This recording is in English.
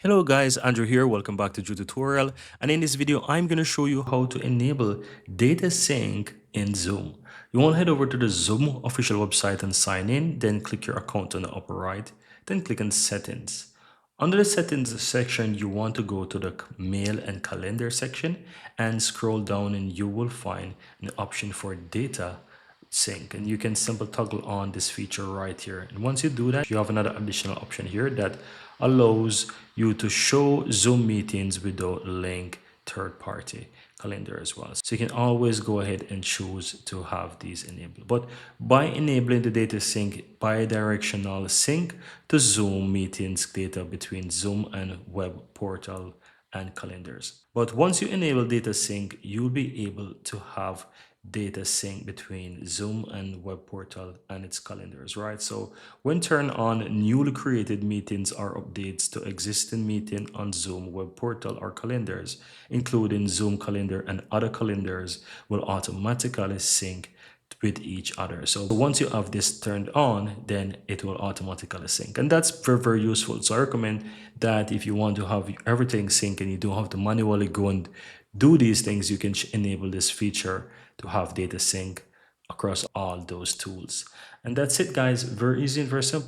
Hello guys, Andrew here. Welcome back to Drew Tutorial. And in this video, I'm going to show you how to enable data sync in Zoom. You want to head over to the Zoom official website and sign in, then click your account on the upper right, then click on settings. Under the settings section, you want to go to the mail and calendar section and scroll down and you will find an option for data sync, and you can simply toggle on this feature right here. And once you do that, you have another additional option here that allows you to show Zoom meetings without link third party calendar as well. So you can always go ahead and choose to have these enabled. But by enabling the data sync, bidirectional sync to Zoom meetings data between Zoom and web portal and calendars. But once you enable data sync, you'll be able to have data sync between Zoom and web portal and its calendars, right? So when turned on, newly created meetings are updates to existing meeting on Zoom web portal or calendars, including Zoom calendar and other calendars will automatically sync with each other. So once you have this turned on, then it will automatically sync. And that's very, very useful. So I recommend that if you want to have everything sync and you don't have to manually go and do these things, you can enable this feature to have data sync across all those tools. And that's it, guys. Very easy and very simple.